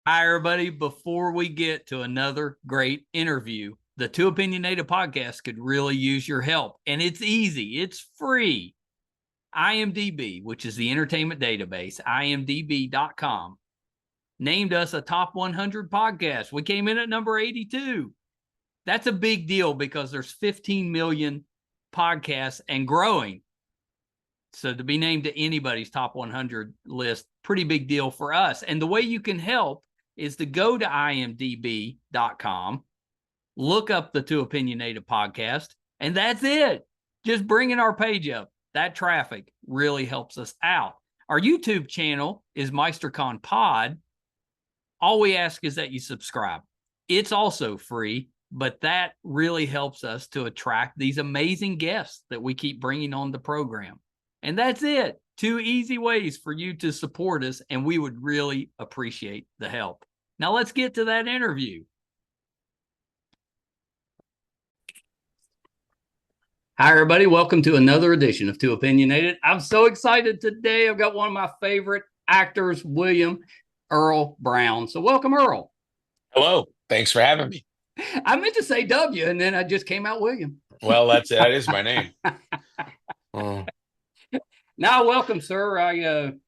Hi, everybody. Before we get to another great interview, the Too Opinionated podcast could really use your help. And it's easy, it's free. IMDb, which is the entertainment database, imdb.com, named us a top 100 podcast. We came in at number 82. That's a big deal because there's 15 million podcasts and growing. So to be named to anybody's top 100 list, pretty big deal for us. And the way you can help is to go to imdb.com, look up the Too Opinionated podcast, and that's it. Just bringing our page up. That traffic really helps us out. Our YouTube channel is MeisterCon Pod. All we ask is that you subscribe. It's also free, but that really helps us to attract these amazing guests that we keep bringing on the program. And that's it. Two easy ways for you to support us, and we would really appreciate the help. Now let's get to that interview. Hi, everybody. Welcome to another edition of Too Opinionated. I'm so excited today. I've got one of my favorite actors, William Earl Brown. So welcome, Earl. Hello. Thanks for having me. I meant to say W, and then I just came out William. Well, that is my name. Now, welcome, sir. I'm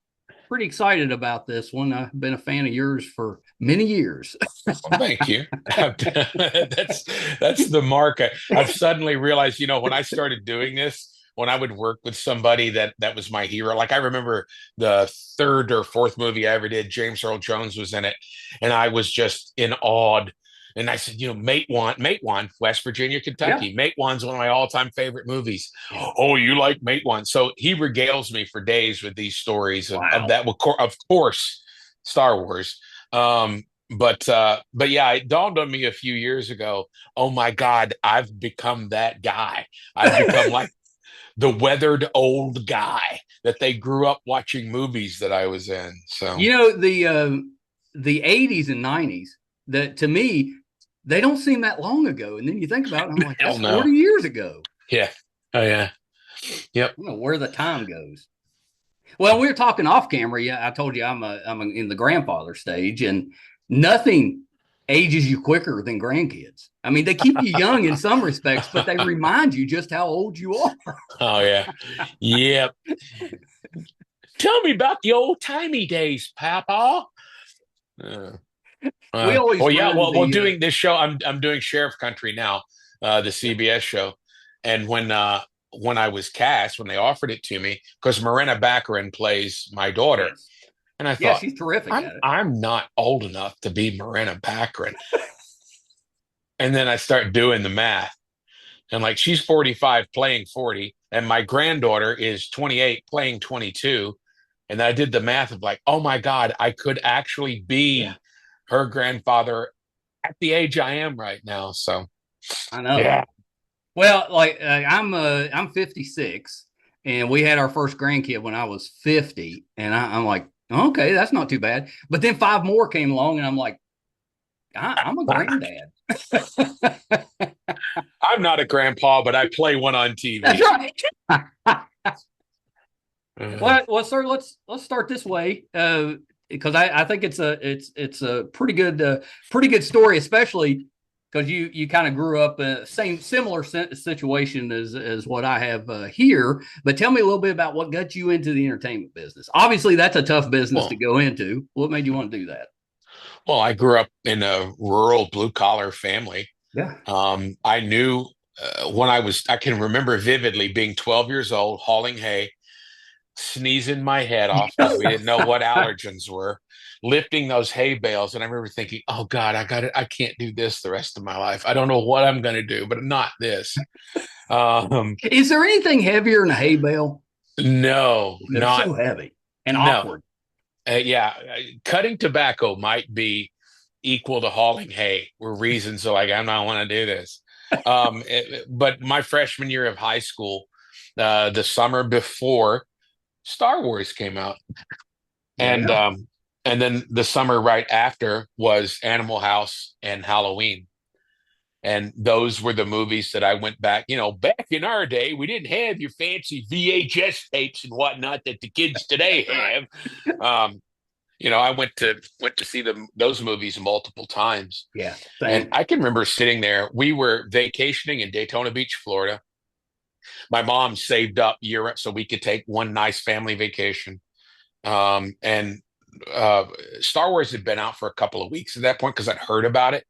pretty excited about this one. I've been a fan of yours for many years. Well, thank you. That's the mark. I've suddenly realized, when I started doing this, when I would work with somebody that was my hero. Like I remember the third or fourth movie I ever did, James Earl Jones was in it, and I was just in awe. And I said, Matewan, West Virginia, Kentucky. Yeah. Matewan's one of my all-time favorite movies. Oh, you like Matewan? So he regales me for days with these stories of that. Of course, Star Wars. But yeah, it dawned on me a few years ago. Oh my God, I've become that guy. I've become like the weathered old guy that they grew up watching movies that I was in. So the 80s and 90s, that to me, they don't seem that long ago. And then you think about it, and I'm like, that's 40 years ago. Yeah. Oh, yeah. Yep. I don't know where the time goes. Well, we were talking off camera. Yeah, I told you I'm in the grandfather stage, and nothing ages you quicker than grandkids. I mean, they keep you young in some respects, but they remind you just how old you are. Oh, yeah. Yep. Tell me about the old-timey days, Papa. Doing this show, I'm doing Sheriff Country now, the CBS show, and when I was cast, when they offered it to me, because Morena Baccarin plays my daughter, yes. And I thought, she's terrific at it. I'm not old enough to be Morena Baccarin, and then I start doing the math, and like she's 45 playing 40, and my granddaughter is 28 playing 22, and I did the math of like, oh my God, I could actually be her grandfather at the age I am right now. So I know. Yeah. Well, like I'm 56, and we had our first grandkid when I was 50, and I'm like, okay, that's not too bad. But then 5 more came along, and I'm like, I'm a granddad. I'm not a grandpa, but I play one on TV. That's right. Well, sir, let's start this way. Because I think it's a pretty good story, especially because you kind of grew up similar situation as what I have here. But tell me a little bit about what got you into the entertainment business. Obviously, that's a tough business to go into. What made you want to do that? Well, I grew up in a rural blue collar family. Yeah. I knew I can remember vividly being 12 years old, hauling hay, sneezing my head off because we didn't know what allergens were, lifting those hay bales. And I remember thinking, oh God, I can't do this the rest of my life. I don't know what I'm going to do, but not this. Is there anything heavier than a hay bale? No, they're not so heavy and awkward. Cutting tobacco might be equal to hauling hay were reasons like, I don't want to do this. But my freshman year of high school, the summer before Star Wars came out, and then the summer right after was Animal House and Halloween, and those were the movies that I went back. Back in our day, we didn't have your fancy VHS tapes and whatnot that the kids today have. I went to see those movies multiple times. Yeah, And same. I can remember sitting there. We were vacationing in Daytona Beach, Florida. My mom saved up year so we could take one nice family vacation. And Star Wars had been out for a couple of weeks at that point because I'd heard about it,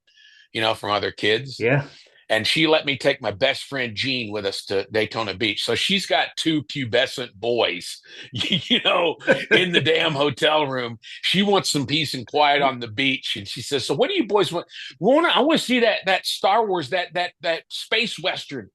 from other kids. Yeah. And she let me take my best friend Jean with us to Daytona Beach. So she's got two pubescent boys, in the damn hotel room. She wants some peace and quiet on the beach, and she says, "So what do you boys want? I want to see that Star Wars, that space western."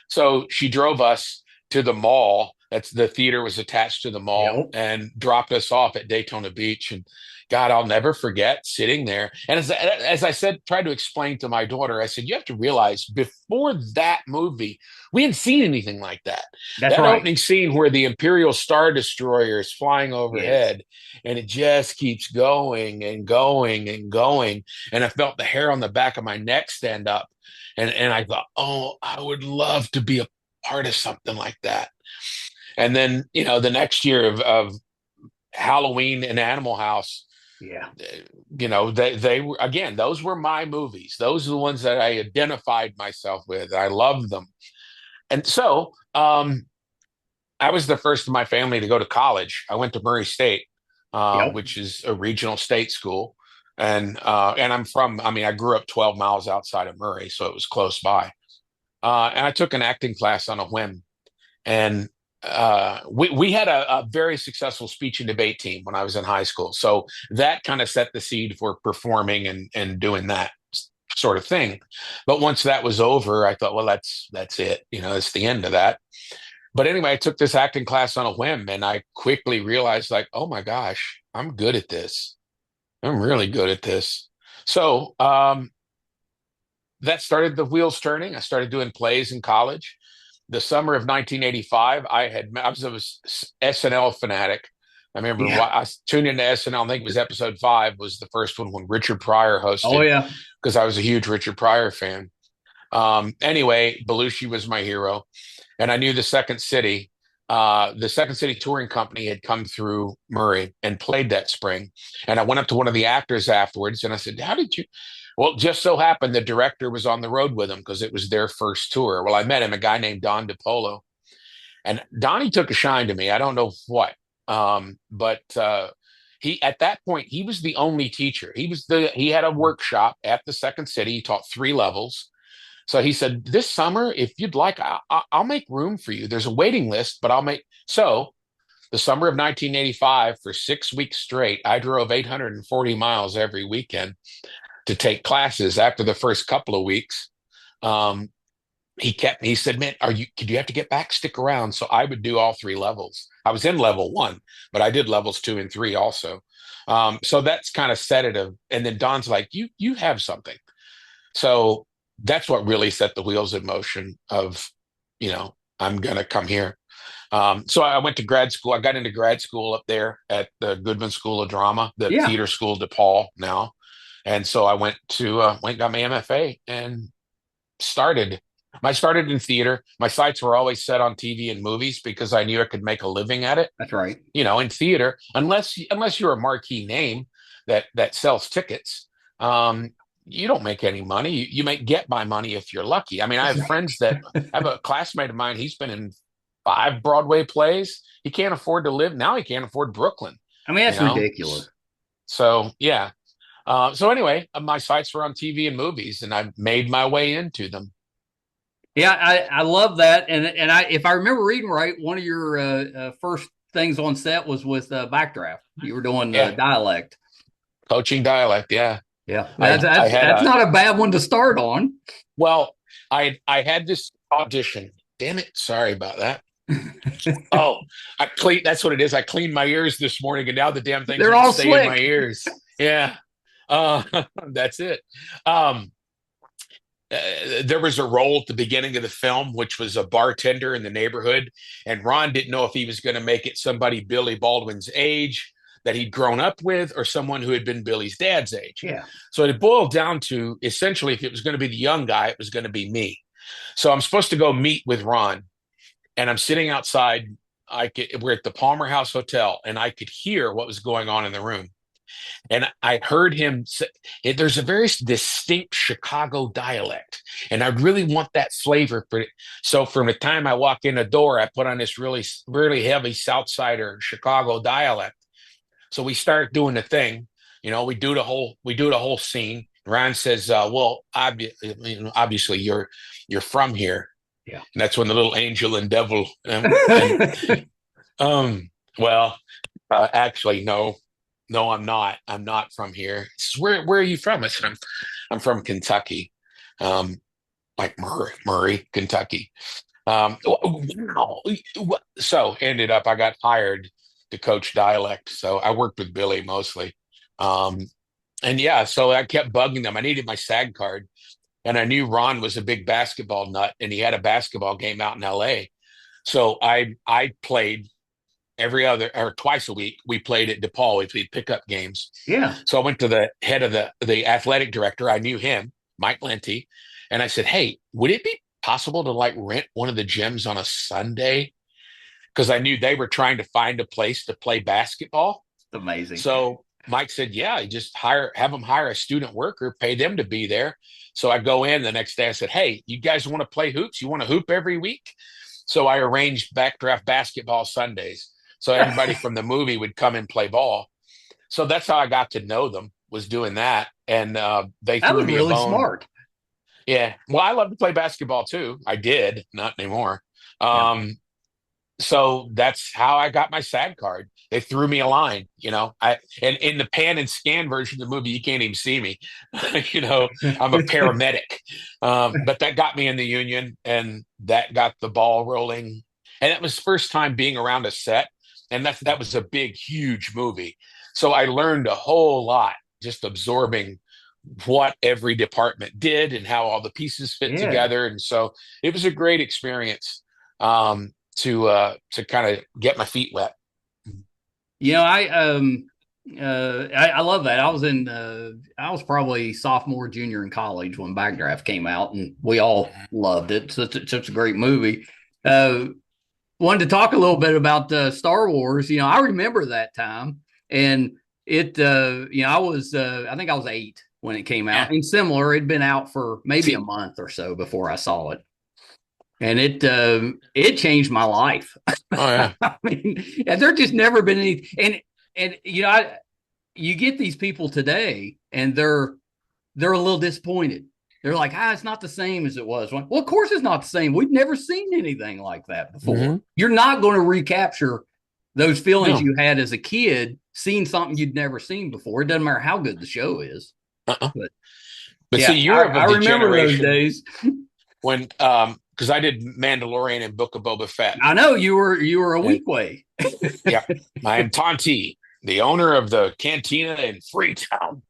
So she drove us to the mall. That's the theater was attached to the mall Yep. and dropped us off at Daytona Beach. And God, I'll never forget sitting there. And as I said, tried to explain to my daughter, I said, you have to realize before that movie, we hadn't seen anything like that. That's That right. opening scene where the Imperial Star Destroyer is flying Yes. overhead and it just keeps going and going and going. And I felt the hair on the back of my neck stand up. And I thought, oh, I would love to be a part of something like that. And then, the next year of Halloween and Animal House, Yeah. they were, again, those were my movies. Those are the ones that I identified myself with. I loved them. And so I was the first in my family to go to college. I went to Murray State, Yep. which is a regional state school. And I grew up 12 miles outside of Murray, so it was close by. And I took an acting class on a whim. And we had a very successful speech and debate team when I was in high school. So that kind of set the seed for performing and doing that sort of thing. But once that was over, I thought, well, that's it. It's the end of that. But anyway, I took this acting class on a whim, and I quickly realized, like, oh my gosh, I'm good at this. I'm really good at this. So that started the wheels turning. I started doing plays in college. The summer of 1985, I was a SNL fanatic. I remember Yeah. I tuned into SNL. I think it was episode 5 was the first one when Richard Pryor Oh hosted yeah. because I was a huge Richard Pryor fan. Anyway, Belushi was my hero, and I knew the Second City touring company had come through Murray and played that spring. And I went up to one of the actors afterwards and I said, how did you? Well, it just so happened the director was on the road with him because it was their first tour. Well, I met him, a guy named Don DiPolo. And Donnie took a shine to me. I don't know what. But he at that point, he was the only teacher. He had a workshop at the Second City. He taught 3 levels. So he said, this summer, if you'd like, I'll make room for you. There's a waiting list, but I'll make. So the summer of 1985, for 6 weeks straight, I drove 840 miles every weekend to take classes. After the first couple of weeks, um, he said, man, could you have to get back? Stick around. So I would do all 3 levels. I was in level 1, but I did levels 2 and 3 also. So that's kind of set it. And then Don's like, you have something. So that's what really set the wheels in motion of, I'm going to come here. So I went to grad school. I got into grad school up there at the Goodman School of Drama, the Yeah. theater school DePaul now. And so I went got my MFA and started. I started in theater. My sights were always set on TV and movies because I knew I could make a living at it. That's right. In theater, unless you're a marquee name that sells tickets, you don't make any money. You may get by money if you're lucky. I mean, I have friends that I have a classmate of mine. He's been in 5 Broadway plays. He can't afford to live now. He can't afford Brooklyn. I mean, that's ridiculous. So yeah. So anyway, my sights were on TV and movies, and I made my way into them. Yeah, I love that, and if I remember reading right, one of your first things on set was with Backdraft. You were doing dialect, coaching dialect. Yeah, yeah. That's not a bad one to start on. Well, I had this audition. Damn it! Sorry about that. Oh, that's what it is. I cleaned my ears this morning, and now the damn things they're all stay slick in my ears. Yeah, that's it. There was a role at the beginning of the film, which was a bartender in the neighborhood, and Ron didn't know if he was going to make it somebody Billy Baldwin's age that he'd grown up with, or someone who had been Billy's dad's age. Yeah. So it boiled down to essentially, if it was going to be the young guy, it was going to be me. So I'm supposed to go meet with Ron, and I'm sitting outside. We're at the Palmer House Hotel, and I could hear what was going on in the room. And I heard him say, there's a very distinct Chicago dialect, and I really want that flavor for it. So from the time I walk in the door, I put on this really, really heavy Southsider Chicago dialect. So we start doing the thing, we do the whole scene. Ron says, well, obviously you're from here. Yeah. And that's when the little angel and devil, well, actually, no, I'm not. I'm not from here. Says, where are you from? I said, I'm from Kentucky, like Murray, Kentucky. Wow. So ended up, I got hired to coach dialect. So I worked with Billy mostly. And yeah, so I kept bugging them. I needed my SAG card, and I knew Ron was a big basketball nut, and he had a basketball game out in LA. So I played every other or twice a week. We played at DePaul. We played pickup games. Yeah. So I went to the head of the athletic director. I knew him, Mike Lenti, and I said, "Hey, would it be possible to like rent one of the gyms on a Sunday?" Because I knew they were trying to find a place to play basketball. Amazing. So Mike said, "Yeah, you just have them hire a student worker, pay them to be there." So I go in the next day. I said, "Hey, you guys want to play hoops? You want to hoop every week?" So I arranged backdraft basketball Sundays. So everybody from the movie would come and play ball. So that's how I got to know them, was doing that. And they that threw was me really a bone. smart. Yeah. Well, I love to play basketball too. I did, not anymore. So that's how I got my SAG card. They threw me a line, and in the pan and scan version of the movie, you can't even see me. I'm a paramedic. But that got me in the union, and that got the ball rolling. And it was first time being around a set. And that was a big, huge movie. So I learned a whole lot just absorbing what every department did and how all the pieces fit together. And so it was a great experience to kind of get my feet wet. I love that. I was probably sophomore, junior in college when Backdraft came out, and we all loved it. Such a great movie. Wanted to talk a little bit about Star Wars. I remember that time, and it. I think I was 8 when it came out, and similar, it'd been out for maybe a month or so before I saw it, and it changed my life. Oh yeah, I mean, there just never been any, and you get these people today, and they're a little disappointed. They're like, it's not the same as it was. Well, of course it's not the same. We've never seen anything like that before. Mm-hmm. You're not going to recapture those feelings you had as a kid, seeing something you'd never seen before. It doesn't matter how good the show is. But see, you're I remember those days when because I did Mandalorian and Book of Boba Fett. I know you were a week away. Yeah, I am Tonti, the owner of the cantina in Freetown.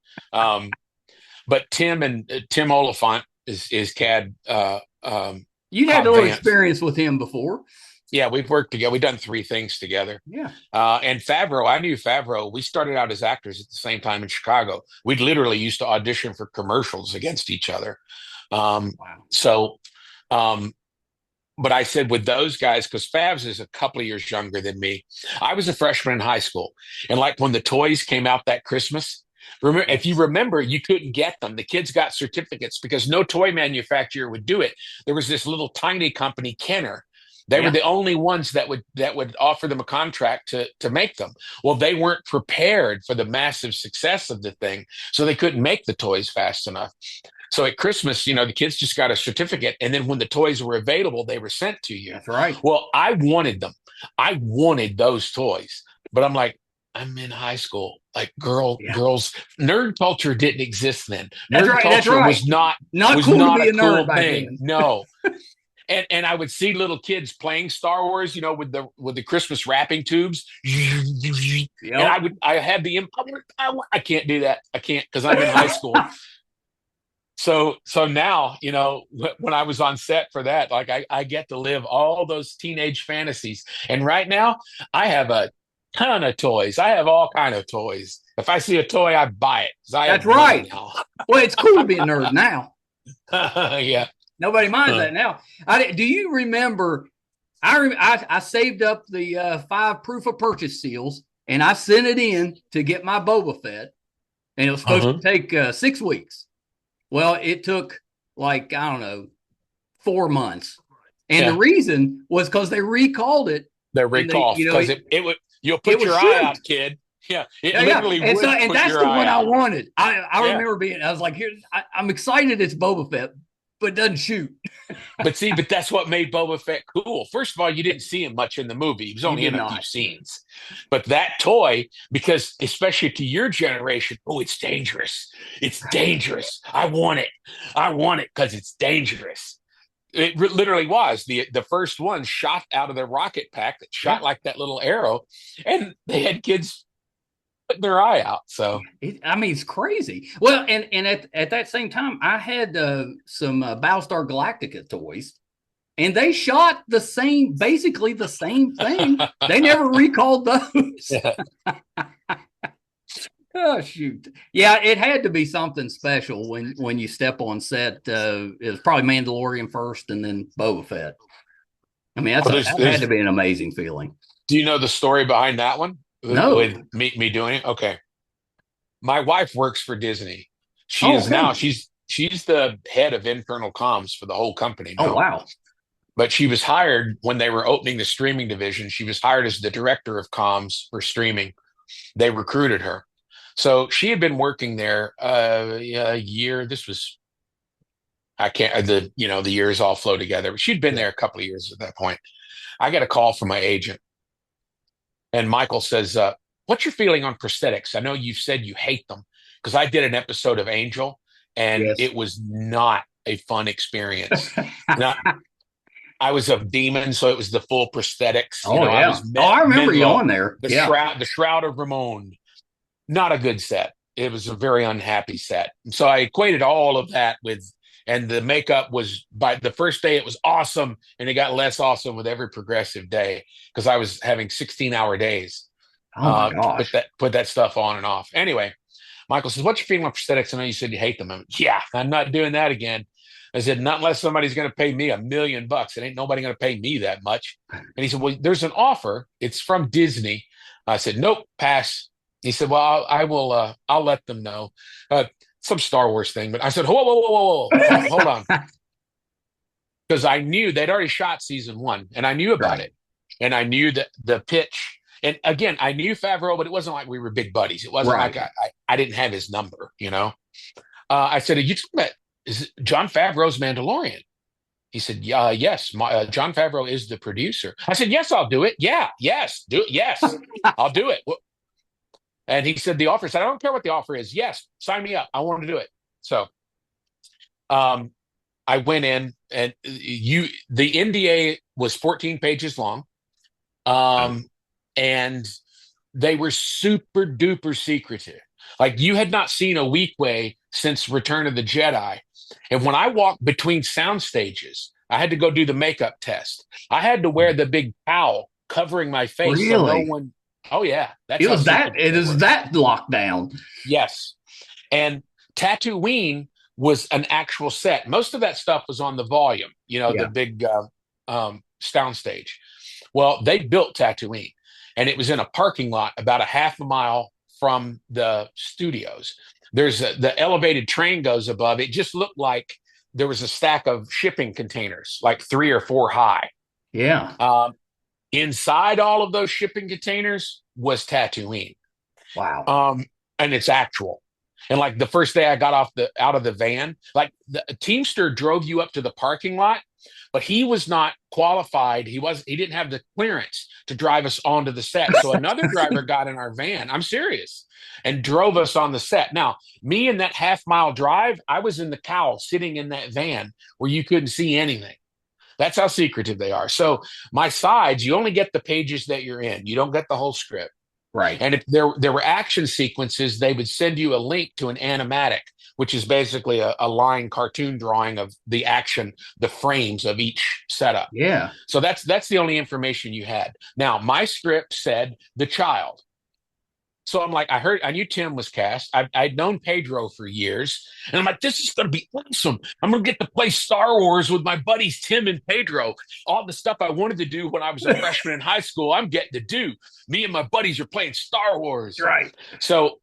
But Tim Oliphant is CAD. You had a little experience with him before. Yeah, we've worked together. We've done 3 things together. Yeah. And Favreau, I knew Favreau. We started out as actors at the same time in Chicago. We'd literally used to audition for commercials against each other. Wow. So, but I said with those guys, because Favs is a couple of years younger than me. I was a freshman in high school. And like when the toys came out that Christmas, if you remember, you couldn't get them. The kids got certificates because no toy manufacturer would do it. There was this little tiny company, Kenner. They were the only ones that would offer them a contract to make them. Well, they weren't prepared for the massive success of the thing, so they couldn't make the toys fast enough. So at Christmas, the kids just got a certificate, and then when the toys were available, they were sent to you. That's right. Well, I wanted them. I wanted those toys, but I'm like, I'm in high school. Like girls, nerd culture didn't exist then. Nerd culture was not cool to be a cool nerd thing. No. And I would see little kids playing Star Wars, with the Christmas wrapping tubes. Yep. And I had the I can't do that. I can't because I'm in high school. So now, when I was on set for that, like I get to live all those teenage fantasies. And right now I have a ton of toys. I have all kind of toys. If I see a toy, I buy it. That's right. Well, it's cool to be a nerd now. Yeah. Nobody minds that now. Do you remember? I saved up the 5 proof of purchase seals and I sent it in to get my Boba Fett, and it was supposed to take 6 weeks. Well, it took like, I don't know, 4 months. And the reason was because they recalled it. They're recalled because it would, you'll put your eye out, kid. Yeah, literally and would and that's the one I wanted. I remember I was like, here, I'm excited it's Boba Fett, but it doesn't shoot. But that's what made Boba Fett cool. First of all, you didn't see him much in the movie. He was only in a few scenes. But that toy, because especially to your generation, it's dangerous. It's dangerous. I want it. I want it because it's dangerous. It literally was. The first one shot out of their rocket pack that shot like that little arrow, and they had kids putting their eye out. So it's crazy. Well, and at that same time, I had some Battlestar Galactica toys, and they shot basically the same thing. They never recalled those. Oh shoot! Yeah, it had to be something special when you step on set. It was probably Mandalorian first, and then Boba Fett. I mean, that had to be an amazing feeling. Do you know the story behind that one? No. With me doing it? Okay. My wife works for Disney. She is now, she's the head of internal comms for the whole company now. Oh, wow. But she was hired when they were opening the streaming division. She was hired as the director of comms for streaming. They recruited her. So she had been working there a year. This was, the years all flow together. But she'd been there a couple of years at that point. I got a call from my agent. And Michael says, what's your feeling on prosthetics? I know you've said you hate them, because I did an episode of Angel, and it was not a fun experience. I was a demon, so it was the full prosthetics. I remember you on there. The Shroud of Ramon. Not a good set. It was a very unhappy set. So I equated all of that with, and the makeup was, by the first day it was awesome, and it got less awesome with every progressive day, because I was having 16-hour days. Oh my gosh. Put that stuff on and off. Anyway, Michael says, what's your feeling on prosthetics? I know you said you hate them. I'm not doing that again. I said, not unless somebody's going to pay me $1 million. It ain't nobody going to pay me that much. And he said, well, there's an offer. It's from Disney. I said, nope, pass. He said, well, I'll let them know. Some Star Wars thing. But I said, whoa, hold on. Because I knew they'd already shot season 1, and I knew about it. And I knew that the pitch. And again, I knew Favreau, but it wasn't like we were big buddies. It wasn't like I didn't have his number, I said, are you talking about, is it John Favreau's Mandalorian? He said, yes, John Favreau is the producer. I said, yes, I'll do it. Yeah, yes, do it. Yes, I'll do it. And he said, the offer said, I don't care what the offer is. Yes, sign me up. I want to do it. So I went in, and the NDA was 14 pages long. And they were super duper secretive. Like, you had not seen a Weequay since Return of the Jedi. And when I walked between sound stages, I had to go do the makeup test. I had to wear the big towel covering my face. Really? So no one. Oh yeah, it is that locked down. Yes, and Tatooine was an actual set. Most of that stuff was on the volume, the big sound stage. Well, they built Tatooine, and it was in a parking lot about a half a mile from the studios. There's the elevated train goes above. It just looked like there was a stack of shipping containers, like 3 or 4 high. Yeah. Inside all of those shipping containers was Tatooine. Wow. And it's actual. And like the first day I got out of the van, like the Teamster drove you up to the parking lot, but he was not qualified. He didn't have the clearance to drive us onto the set. So another driver got in our van. I'm serious. And drove us on the set. Now, me in that half-mile drive, I was in the cowl sitting in that van where you couldn't see anything. That's how secretive they are. So my sides, you only get the pages that you're in. You don't get the whole script. Right. And if there were action sequences, they would send you a link to an animatic, which is basically a line cartoon drawing of the action, the frames of each setup. Yeah. So that's the only information you had. Now, my script said the child. So I'm like, I knew Tim was cast. I'd known Pedro for years. And I'm like, this is going to be awesome. I'm going to get to play Star Wars with my buddies, Tim and Pedro. All the stuff I wanted to do when I was a freshman in high school, I'm getting to do. Me and my buddies are playing Star Wars. Right. So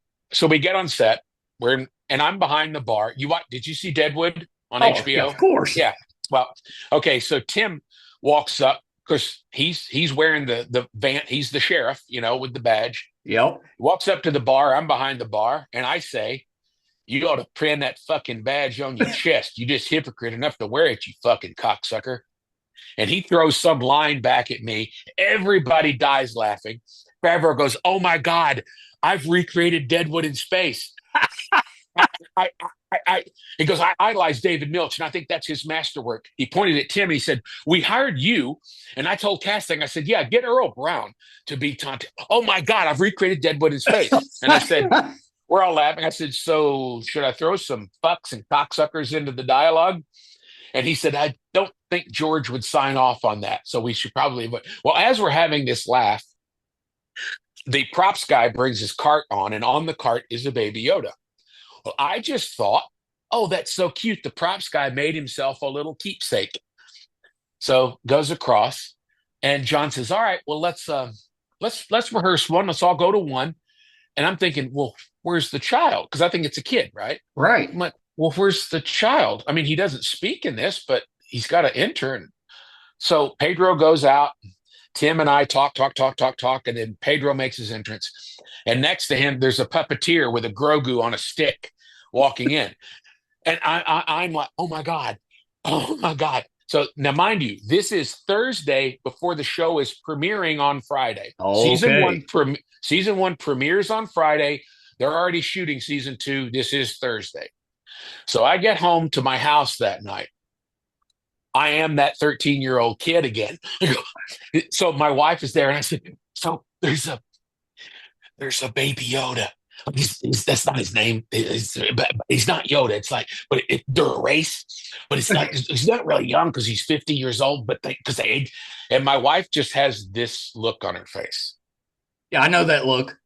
we get on set. And I'm behind the bar. Did you see Deadwood on HBO? Yeah, of course. Yeah. Well, okay. So Tim walks up because he's wearing the van. He's the sheriff, with the badge. Yep. Walks up to the bar. I'm behind the bar, and I say, "You ought to print that fucking badge on your chest. You just hypocrite enough to wear it, you fucking cocksucker." And he throws some line back at me. Everybody dies laughing. Favreau goes, "Oh my God, I've recreated Deadwood in space." He goes, "I idolize David Milch, and I think that's his masterwork." He pointed at Tim and he said, "We hired you." And I told casting, I said, "Yeah, get Earl Brown to be Tonto." "Oh my God, I've recreated Deadwood in space." And I said, we're all laughing. I said, "So should I throw some fucks and cocksuckers into the dialogue?" And he said, "I don't think George would sign off on that. So we should probably." Well, as we're having this laugh, the props guy brings his cart on, and on the cart is a baby Yoda. Well, I just thought, oh, that's so cute. The props guy made himself a little keepsake. So goes across, and John says, "All right, well, let's rehearse one. Let's all go to one." And I'm thinking, well, where's the child? Because I think it's a kid, right? Right. I'm like, well, where's the child? I mean, he doesn't speak in this, but he's got to enter. So Pedro goes out. Tim and I talk, and then Pedro makes his entrance. And next to him, there's a puppeteer with a Grogu on a stick walking in. And I'm like, oh my God. So now, mind you, this is Thursday before the show is premiering on Friday. Okay. Season one premieres on Friday. They're already shooting season 2. This is Thursday. So I get home to my house that night. I am that 13-year-old kid again. So my wife is there, and I said, "So there's a baby Yoda. That's not his name. He's not Yoda. It's like, but they're a race, but it's not. He's not really young because he's 50 years old. But because they age." And my wife just has this look on her face. Yeah, I know that look.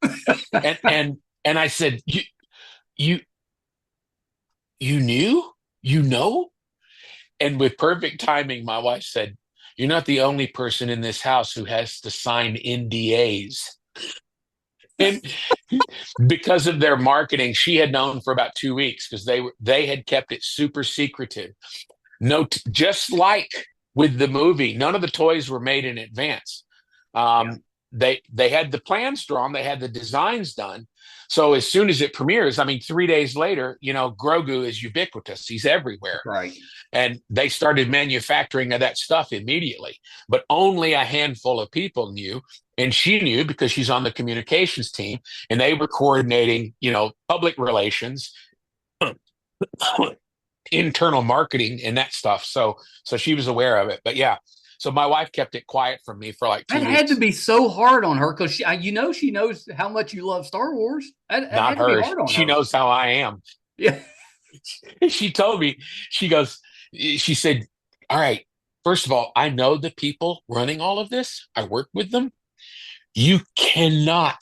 and I said, you knew, And with perfect timing, my wife said, "You're not the only person in this house who has to sign NDAs." And because of their marketing, she had known for about 2 weeks because they had kept it super secretive. Just like with the movie, none of the toys were made in advance. They had the plans drawn, they had the designs done. So as soon as it premieres, 3 days later, Grogu is ubiquitous. He's everywhere. Right. And they started manufacturing of that stuff immediately. But only a handful of people knew. And she knew because she's on the communications team. And they were coordinating, public relations, internal marketing, and that stuff. So she was aware of it. But yeah. So my wife kept it quiet from me for like 2 weeks. That had to be so hard on her because she knows how much you love Star Wars. Not her. She knows how I am. Yeah. She told me, she said, "All right, first of all, I know the people running all of this. I work with them. You cannot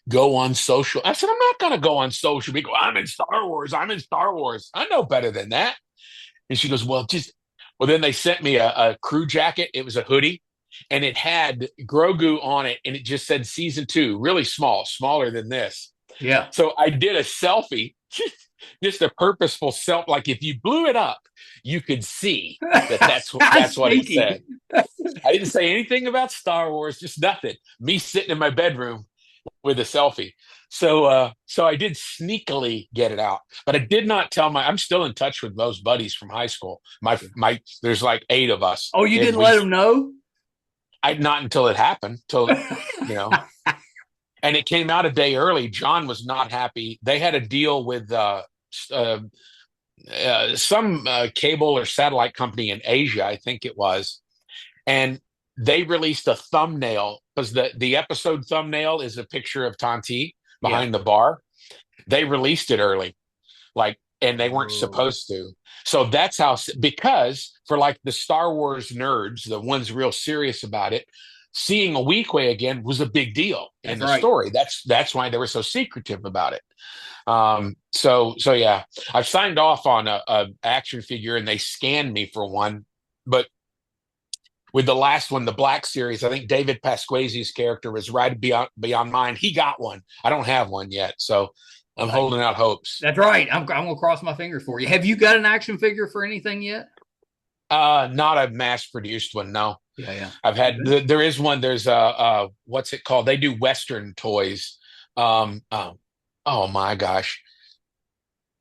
go on social." I said, "I'm not going to go on social. We go, I'm in Star Wars. I know better than that." And she goes, Well, then they sent me a crew jacket. It was a hoodie, and it had Grogu on it, and it just said season 2, really small, smaller than this. Yeah. So I did a selfie, just a purposeful selfie. Like if you blew it up, you could see that's what it said. I didn't say anything about Star Wars, just nothing. Me sitting in my bedroom with a selfie. So I did sneakily get it out, but I did not tell I'm still in touch with those buddies from high school. There's like 8 of us. Oh, you didn't let them know? Not until it happened, and it came out a day early. John was not happy. They had a deal with some cable or satellite company in Asia, I think it was. And they released a thumbnail because the episode thumbnail is a picture of Tanti behind the bar. They released it early, and they weren't supposed to. So that's how, because for like the Star Wars nerds, the ones real serious about it, seeing Weequay again was a big deal in the story. That's why they were so secretive about it. So yeah, I've signed off on a action figure, and they scanned me for one, but with the last one, the Black Series, I think David Pasquazi's character was right beyond mine. He got one. I don't have one yet, so I'm holding out hopes. That's right. I'm gonna cross my fingers for you. Have you got an action figure for anything yet? Not a mass-produced one, no. Yeah. I've had there is one. There's what's it called? They do Western toys. Oh my gosh.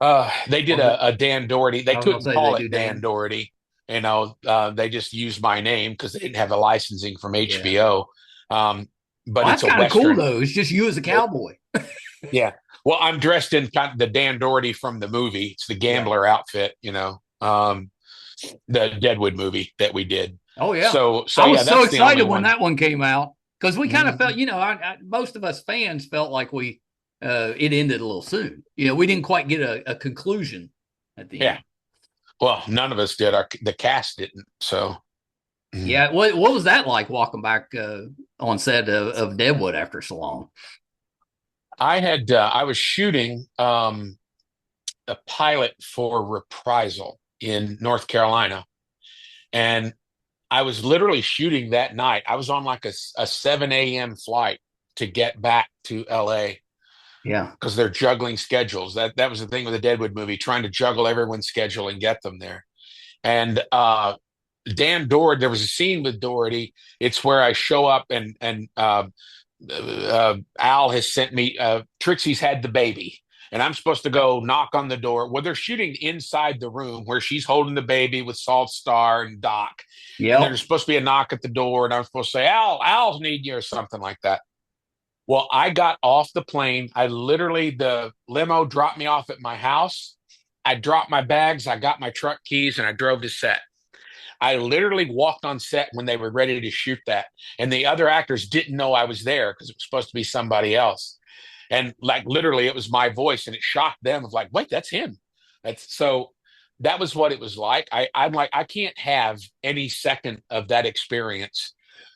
They did a Dan Dority. They couldn't call it Dan Dority. You know, they just used my name because they didn't have the licensing from HBO. But that's it's kind of cool though. It's just you as a cowboy. Yeah. Well, I'm dressed in kind of the Dan Dority from the movie. It's the gambler outfit, you know. The Deadwood movie that we did. Oh yeah. So I was so excited when that one came out because we kind of felt, you know, most of us fans felt like it ended a little soon. You know, we didn't quite get a conclusion at the end. Well, none of us did. The cast didn't. So, yeah. What was that like walking back on set of Deadwood after so long? I was shooting a pilot for Reprisal in North Carolina, and I was literally shooting that night. I was on like a 7 a.m. flight to get back to LA. Yeah. Because they're juggling schedules. That was the thing with the Deadwood movie, trying to juggle everyone's schedule and get them there. And Dan Dority, there was a scene with Dority. It's where I show up and Al has sent me, Trixie's had the baby. And I'm supposed to go knock on the door. Well, they're shooting inside the room where she's holding the baby with Salt Star and Doc. Yeah. And there's supposed to be a knock at the door. And I'm supposed to say, Al's need you or something like that. Well, I got off the plane. The limo dropped me off at my house. I dropped my bags. I got my truck keys and I drove to set. I literally walked on set when they were ready to shoot that. And the other actors didn't know I was there because it was supposed to be somebody else. And like literally it was my voice, and it shocked them of like, wait, that's him. That was what it was like. I'm like, I can't have any second of that experience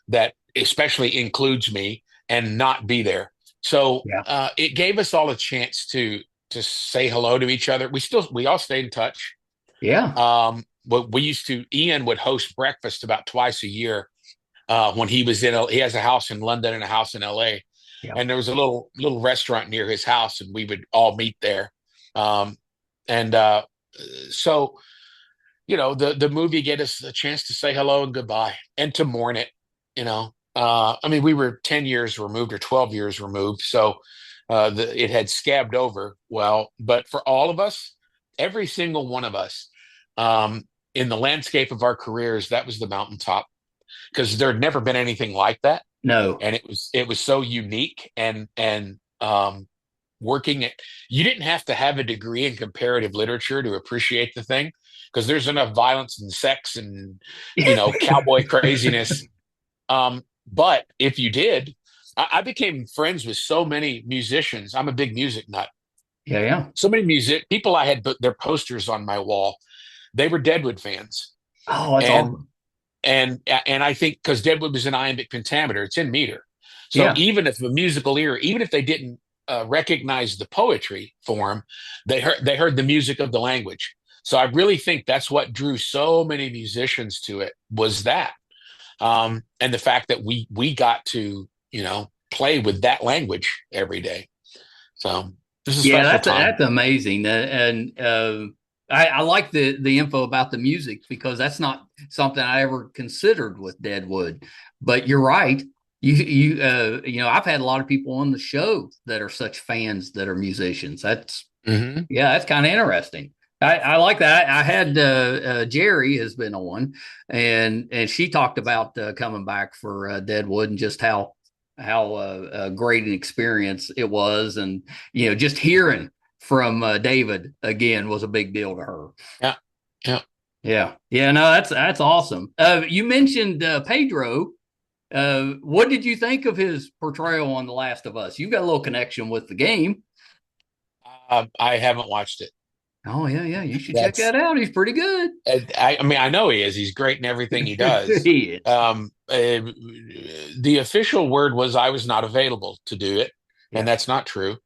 that especially includes me and not be there. So it gave us all a chance to say hello to each other. We all stayed in touch. Yeah. But Ian would host breakfast about twice a year when he was he has a house in London and a house in LA. Yeah. And there was a little restaurant near his house, and we would all meet there. So, you know, the movie gave us a chance to say hello and goodbye and to mourn it, you know. I mean, we were 10 years removed or 12 years removed. So it had scabbed over well. But for all of us, every single one of us, in the landscape of our careers, that was the mountaintop, because there had never been anything like that. No. And it was so unique and working it. You didn't have to have a degree in comparative literature to appreciate the thing, because there's enough violence and sex and, you know, cowboy craziness. But if you did, I became friends with so many musicians. I'm a big music nut. Yeah. So many people I had put their posters on my wall. They were Deadwood fans. Oh, that's awesome. And I think because Deadwood was in iambic pentameter, it's in meter. So even if a musical ear, even if they didn't recognize the poetry form, they heard the music of the language. So I really think that's what drew so many musicians to it, was that. And the fact that we got to, you know, play with that language every day. So this is that's amazing. And I like the info about the music, because that's not something I ever considered with Deadwood. But you're right. You know, I've had a lot of people on the show that are such fans that are musicians. That's that's kind of interesting. I like that. I had Jerry has been on, and she talked about coming back for Deadwood, and just how great an experience it was, and you know, just hearing from David again was a big deal to her. Yeah. No, that's awesome. You mentioned Pedro. What did you think of his portrayal on The Last of Us? You've got a little connection with the game. I haven't watched it. Oh yeah. You should check That's that out. He's pretty good. I mean, I know he is. He's great in everything he does. He is. The official word was I was not available to do it, Yeah. and that's not true.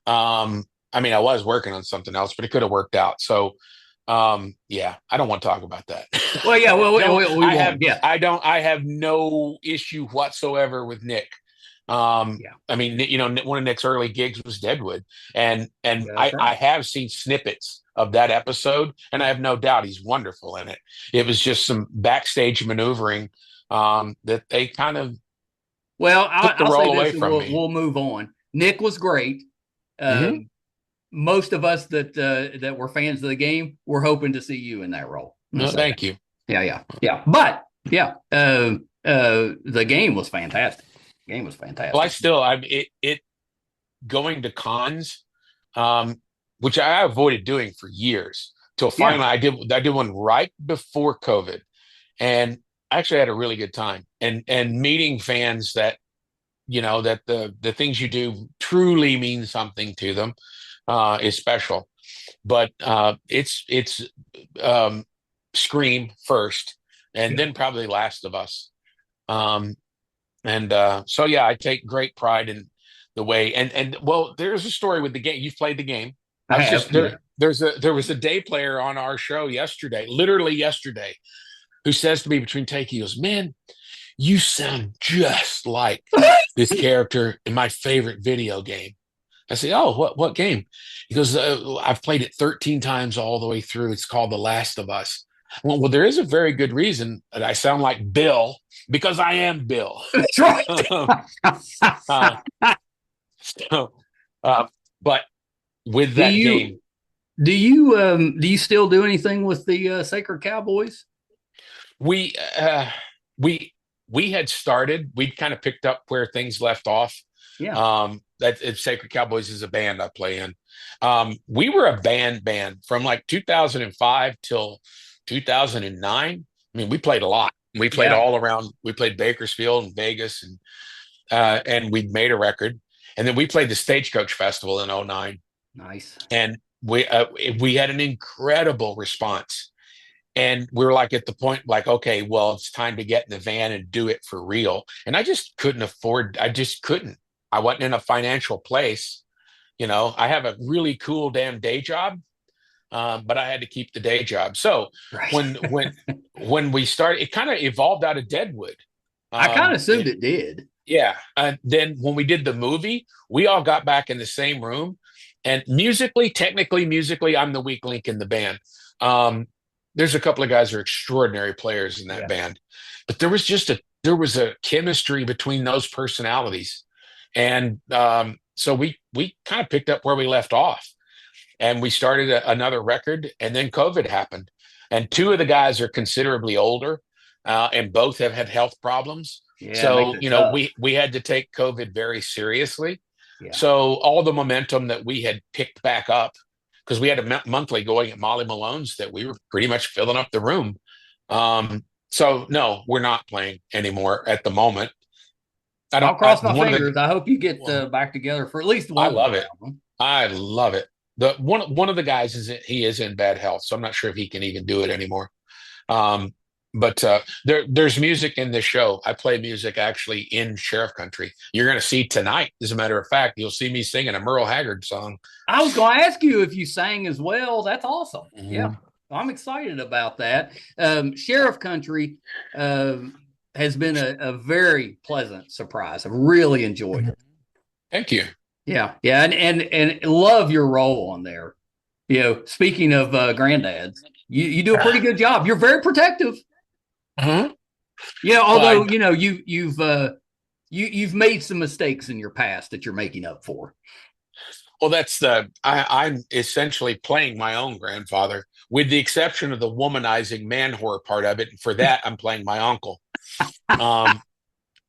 I mean, I was working on something else, but it could have worked out. So, yeah, I don't want to talk about that. Well, yeah. Well, we I won't. have, Yeah. I have no issue whatsoever with Nick. Yeah. I mean, you know, one of Nick's early gigs was Deadwood, and Yeah, that's right. I have seen snippets of that episode, and I have no doubt he's wonderful in it. It was just some backstage maneuvering that they kind of Well, took the I'll say role away this, and from me. we'll move on. Nick was great. Mhm. Most of us that were fans of the game were hoping to see you in that role. No, thank you. Yeah. But yeah, the game was fantastic. Game was fantastic. Well, it going to cons, which I avoided doing for years till finally I did one right before COVID, and I actually had a really good time and meeting fans that you know that the things you do truly mean something to them is special. But it's Scream first, and then probably Last of Us. So yeah, I take great pride in the way and well, there's a story with the game. You've played the game. I I was have. just there. There was a day player on our show yesterday, literally yesterday, who says to me between take, he goes, "Man, you sound just like this character in my favorite video game." I say, "Oh, what game?" He goes, "I've played it 13 times all the way through. It's called The Last of Us." Well, there is a very good reason that I sound like Bill because I am Bill. That's right. uh, so, but with do that you game, do you still do anything with the Sacred Cowboys? we uh, we we had started. We'd kind of picked up where things left off. Yeah. That Sacred Cowboys is a band I play in. We were a band from like 2005 till 2009. I mean, we played a lot. We played all around. We played Bakersfield and Vegas, and we made a record. And then we played the Stagecoach Festival in '09. Nice. And we had an incredible response. And we were like at the point, like, okay, well, it's time to get in the van and do it for real. And I just couldn't afford. I just couldn't. I wasn't in a financial place. You know, I have a really cool damn day job, but I had to keep the day job. So when we started, it kind of evolved out of Deadwood. I kind of assumed it did. Yeah. Then when we did the movie, we all got back in the same room. And technically musically, I'm the weak link in the band. There's a couple of guys who are extraordinary players in that band, but there was a chemistry between those personalities. And so we kind of picked up where we left off. And we started another record, and then COVID happened. And two of the guys are considerably older, and both have had health problems. Yeah, so, you know, we had to take COVID very seriously. Yeah. So all the momentum that we had picked back up, because we had a monthly going at Molly Malone's that we were pretty much filling up the room. So no, we're not playing anymore at the moment. I'll cross my fingers. I hope you get back together for at least one. I love it. I love it. The one of the guys is in bad health, so I'm not sure if he can even do it anymore. But there's music in this show. I play music actually in Sheriff Country. You're going to see tonight, as a matter of fact, you'll see me singing a Merle Haggard song. I was going to ask you if you sang as well. That's awesome. Mm-hmm. Yeah, I'm excited about that. Sheriff Country has been a very pleasant surprise. I've really enjoyed it. Thank you. Yeah, and love your role on there. You know, speaking of granddads, you do a pretty good job. You're very protective. Uh-huh. Yeah, although you know you've made some mistakes in your past that you're making up for. Well, I'm essentially playing my own grandfather, with the exception of the womanizing man whore part of it. And for that, I'm playing my uncle.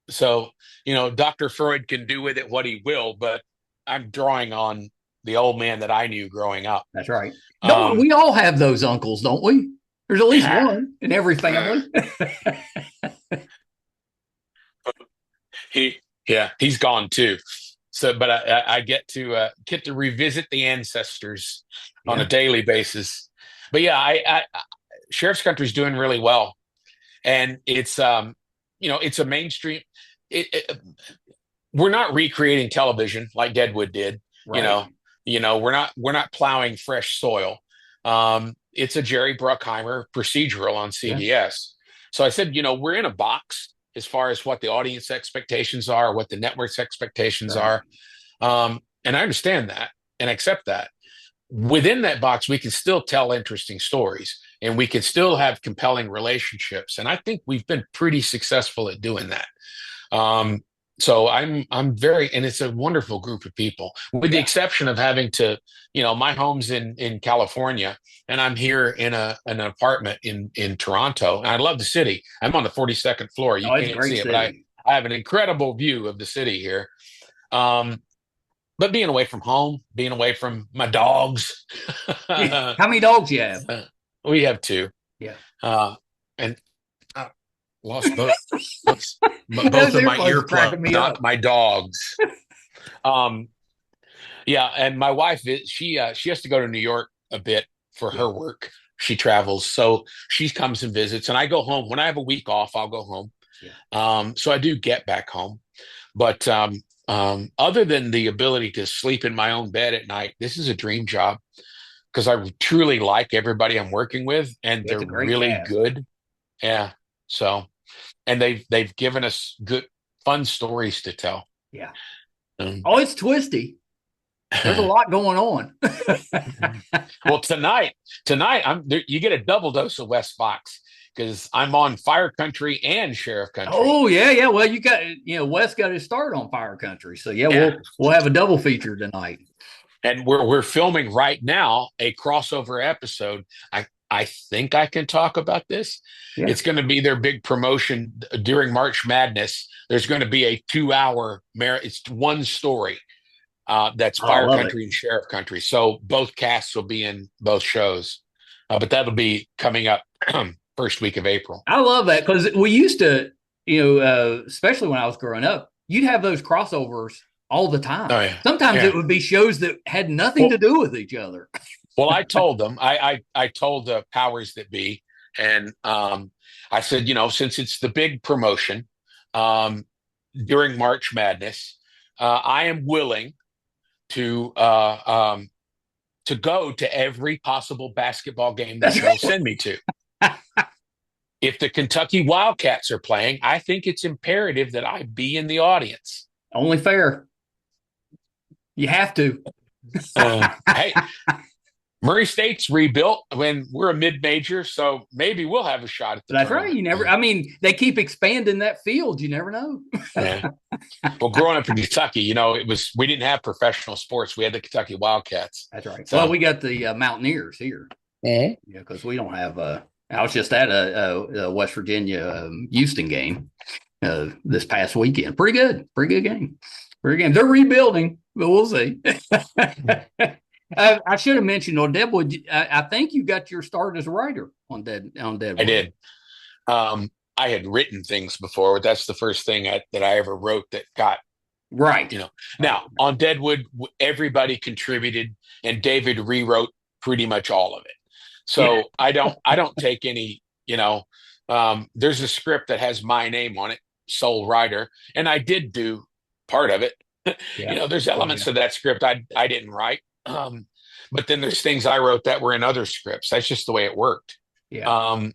So, you know, Dr. Freud can do with it what he will, but I'm drawing on the old man that I knew growing up. That's right. Don't we all have those uncles, don't we? There's at least one in every family. He's gone too. So, but I get to revisit the ancestors on a daily basis. But yeah, Sheriff's Country is doing really well, and it's it's a mainstream. It, we're not recreating television like Deadwood did. Right. We're not plowing fresh soil. It's a Jerry Bruckheimer procedural on CBS. So I said, we're in a box as far as what the audience expectations are, what the network's expectations are. And I understand that and accept that. Within that box, we can still tell interesting stories and we can still have compelling relationships. And I think we've been pretty successful at doing that. So I'm very, and it's a wonderful group of people, with the exception of having to, my home's in California, and I'm here in an apartment in Toronto. And I love the city. I'm on the 42nd floor. You can't see it, but I have an incredible view of the city here. But being away from home, being away from my dogs. How many dogs you have? We have 2. Yeah. And lost both of my earplugs, not my dogs. Yeah, and my wife, she has to go to New York a bit for her work. She travels, so she comes and visits, and I go home when I have a week off. I'll go home. So I do get back home, but other than the ability to sleep in my own bed at night, this is a dream job because I truly like everybody I'm working with, and they're really good. Yeah, so. And they've given us good, fun stories to tell. Yeah. It's twisty. There's a lot going on. Well, tonight, you get a double dose of Wes Fox because I'm on Fire Country and Sheriff Country. Oh yeah. Well, Wes got his start on Fire Country, so we'll have a double feature tonight. And we're filming right now a crossover episode. I think I can talk about this. Yeah. It's going to be their big promotion during March Madness. There's going to be a 2-hour it's one story that's Fire Country and Sheriff Country. So both casts will be in both shows, but that'll be coming up first week of April. I love that because we used to, especially when I was growing up, you'd have those crossovers all the time. Oh, yeah. Sometimes it would be shows that had nothing to do with each other. Well, I told them, I told the powers that be, and I said, since it's the big promotion during March Madness, I am willing to go to every possible basketball game that they'll send me to. If the Kentucky Wildcats are playing, I think it's imperative that I be in the audience. Only fair. You have to. Hey. Murray State's rebuilt when we're a mid-major, so maybe we'll have a shot at the That's tournament. Right. They keep expanding that field. You never know. Yeah. Well, growing up in Kentucky, we didn't have professional sports. We had the Kentucky Wildcats. That's right. So, well, we got the Mountaineers here. Yeah, because we don't have I was just at a West Virginia Houston game this past weekend. Pretty good game. They're rebuilding, but we'll see. I should have mentioned on Deadwood. I think you got your start as a writer on Deadwood. I did. I had written things before, but that's the first thing that I ever wrote that got right. Now on Deadwood, everybody contributed, and David rewrote pretty much all of it. So I don't take any. There's a script that has my name on it, sole writer, and I did do part of it. There's elements of that script I didn't write. But then there's things I wrote that were in other scripts. That's just the way it worked. Yeah.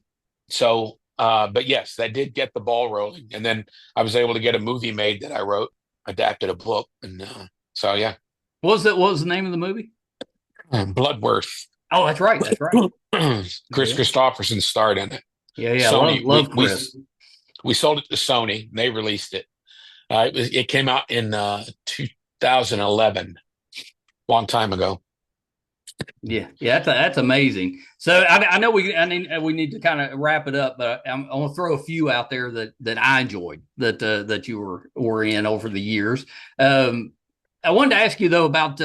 But yes, that did get the ball rolling. And then I was able to get a movie made that I wrote, adapted a book. And so, yeah. What was the name of the movie? Bloodworth. Oh, that's right. Chris Christopherson starred in it. Yeah. Sony, love Chris. We sold it to Sony. And they released it. It came out in 2011. Long time ago. Yeah, that's amazing. So I know we need to kind of wrap it up, but I'm gonna throw a few out there that I enjoyed that you were in over the years. I wanted to ask you though about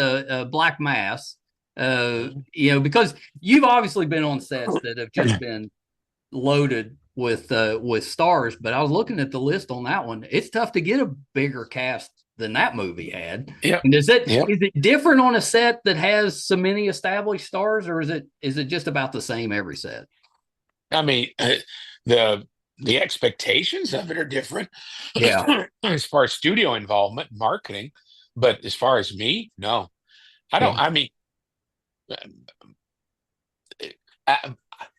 Black Mass, because you've obviously been on sets that have just been loaded with stars, but I was looking at the list on that one. It's tough to get a bigger cast than that movie had. Yeah. And is Yep. it different on a set that has so many established stars, or is it just about the same every set? I mean, the expectations of it are different. Yeah. As far as studio involvement, marketing, but as far as me, no, I don't. Yeah. I mean, I,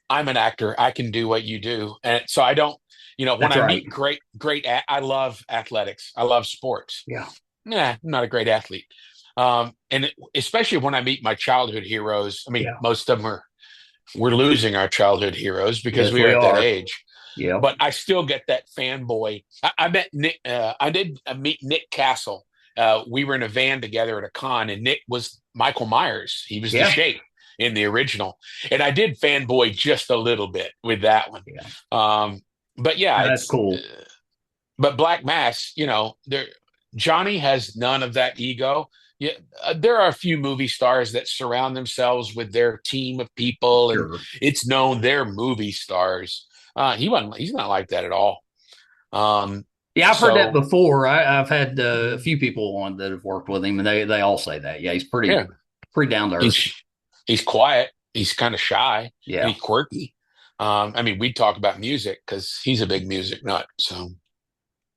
I'm an actor. I can do what you do, and so I don't. When That's I right. meet I love athletics. I love sports. Yeah. Nah, I'm not a great athlete. Especially when I meet my childhood heroes. I mean, Yeah. most of them we're losing our childhood heroes because Yes, we are we at that are. age. Yeah. But I still get that fanboy. I met Nick. I did meet Nick Castle. We were in a van together at a con, and Nick was Michael Myers. He was the Yeah. Shape in the original, and I did fanboy just a little bit with that one. Yeah. But yeah, That's cool. But Black Mass, Johnny has none of that ego. Yeah, there are a few movie stars that surround themselves with their team of people, and Sure. it's known they're movie stars. He's not like that at all. Yeah, I've heard that So before. I've had a few people on that have worked with him, and they all say that. Yeah, he's pretty yeah, down to earth. he's quiet. He's kind of shy. Yeah. And he's quirky. I mean, we talk about music because he's a big music nut. So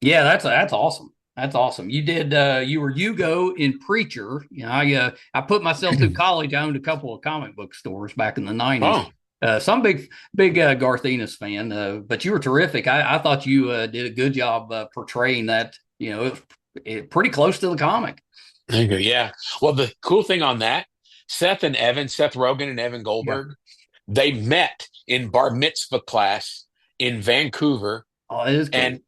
Yeah, that's awesome. That's awesome. You did you were Hugo in Preacher. I put myself through college. I owned a couple of comic book stores back in the 90s. Some big Garth Ennis fan, but you were terrific. I thought you did a good job portraying that, pretty close to the comic. Thank you. Yeah. Well, the cool thing on that, Seth Rogen and Evan Goldberg, they met in bar mitzvah class in Vancouver. Oh, it is cool. And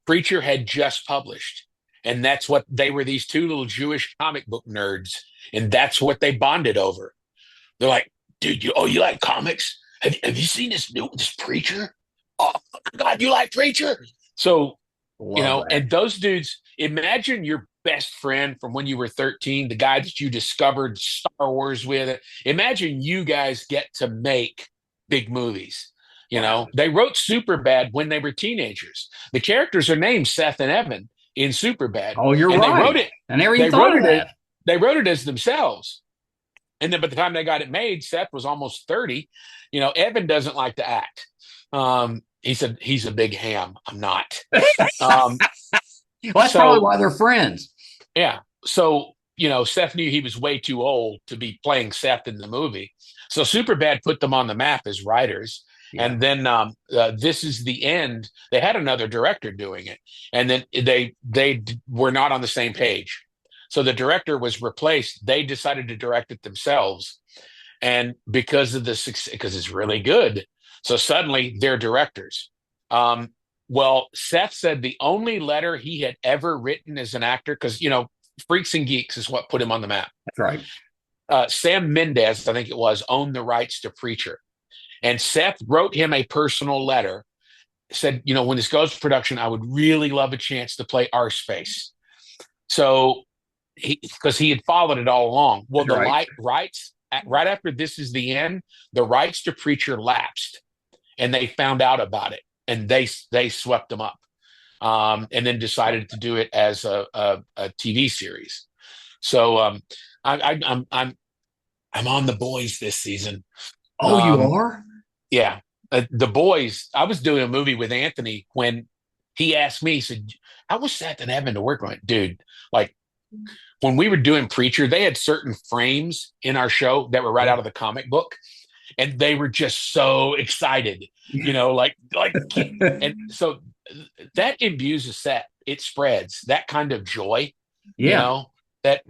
Preacher had just published. And that's what they were, these two little Jewish comic book nerds. And that's what they bonded over. They're like, dude, you like comics? Have you seen this Preacher? Oh my God, you like Preacher? So, Love that. and those dudes, imagine your best friend from when you were 13, the guy that you discovered Star Wars with. Imagine you guys get to make big movies. They wrote Superbad when they were teenagers. The characters are named Seth and Evan in Superbad. Oh, you're right. They wrote it. I never even thought of that. They wrote it as themselves. And then by the time they got it made, Seth was almost 30. Evan doesn't like to act. He said he's a big ham. I'm not. Well, that's probably why they're friends. Yeah. So, Seth knew he was way too old to be playing Seth in the movie. So Superbad put them on the map as writers. Yeah. And then This Is the End. They had another director doing it. And then they were not on the same page. So the director was replaced. They decided to direct it themselves. And because of the success, because it's really good. So suddenly they're directors. Well, Seth said the only letter he had ever written as an actor, because, Freaks and Geeks is what put him on the map. That's right. Sam Mendes, I think it was, owned the rights to Preacher. And Seth wrote him a personal letter, said, when this goes to production, I would really love a chance to play Arseface. So, because he had followed it all along. Well, That's rights, right after This Is the End, the rights to Preacher lapsed. And they found out about it. And they swept them up, and then decided to do it as a TV series. So I'm on The Boys this season. Oh, you are? Yeah, The Boys. I was doing a movie with Anthony when he asked me. He said, "How was Seth and Evan to work on it, dude?" Like when we were doing Preacher, they had certain frames in our show that were right out of the comic book. And they were just so excited, and so that imbues a set. It spreads that kind of joy, that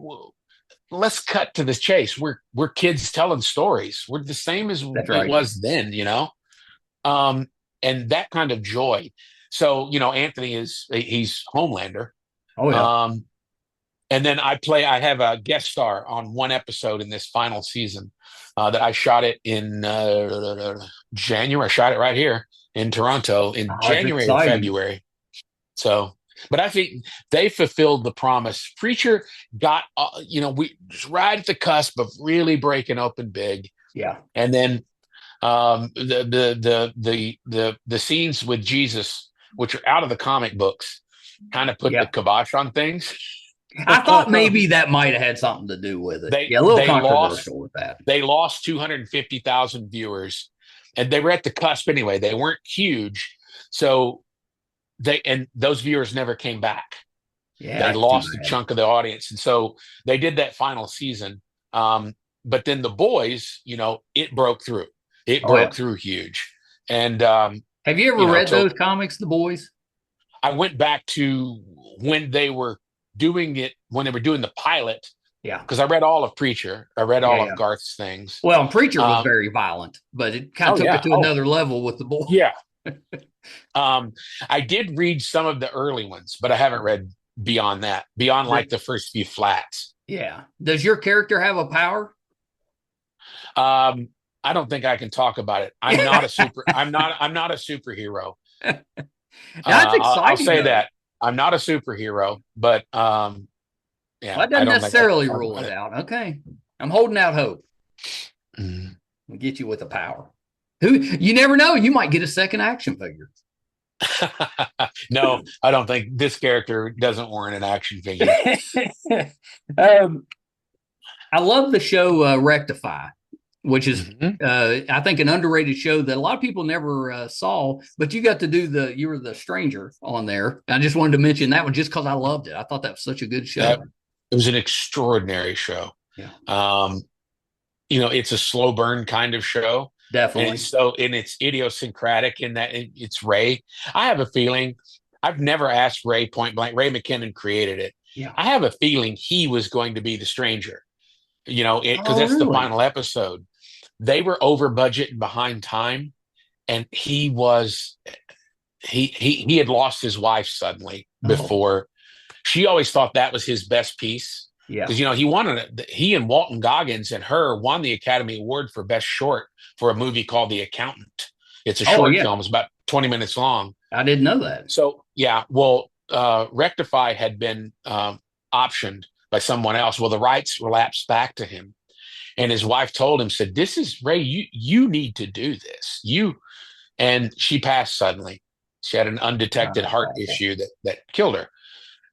let's cut to the chase. We're kids telling stories. We're the same as it was then, and that kind of joy. So, Anthony he's Homelander. Oh, yeah. And then I have a guest star on one episode in this final season that I shot it in January. I shot it right here in Toronto in January or February. So, but I think they fulfilled the promise. Preacher got, we just right at the cusp of really breaking open big. Yeah. And then the scenes with Jesus, which are out of the comic books, kind of put the kibosh on things. I thought maybe that might have had something to do with it. They A little they controversial with that. They lost 250,000 viewers, and they were at the cusp anyway. They weren't huge, so those viewers never came back. Yeah, They lost a chunk of the audience, and so they did that final season. But then The Boys, it broke through. It broke through huge. And have you ever read those comics, The Boys? I went back to when they were doing the pilot. Yeah. Because I read all of Preacher. I read all of Garth's things. Well, Preacher was very violent, but it kind of took it to another level with The Boys. Yeah. I did read some of the early ones, but I haven't read beyond that, like the first few flats. Yeah. Does your character have a power? I don't think I can talk about it. I'm not a superhero. That's exciting. I'll say that. I'm not a superhero, but well, that doesn't necessarily rule it out. Okay. I'm holding out hope. We'll get you with a power. You never know. You might get a second action figure. No, I don't think this character doesn't warrant an action figure. I love the show Rectify, which is I think an underrated show that a lot of people never saw, but you got to do you were the stranger on there. I just wanted to mention that one just because I loved it. I thought that was such a good show. It was an extraordinary show. Yeah. It's a slow burn kind of show. Definitely. And it's idiosyncratic in that it's Ray. I have a feeling, I've never asked Ray point blank. Ray McKinnon created it. Yeah. I have a feeling he was going to be the stranger, because that's the final episode. They were over budget and behind time, and he had lost his wife suddenly before. She always thought that was his best piece. Yeah. Because, he and Walton Goggins and her won the Academy Award for Best Short for a movie called The Accountant. It's a short film. It's about 20 minutes long. I didn't know that. So, Rectify had been optioned by someone else. Well, the rights relapsed back to him. And his wife told him, said, "This is Ray, you need to do this. And she passed suddenly. She had an undetected heart issue that killed her.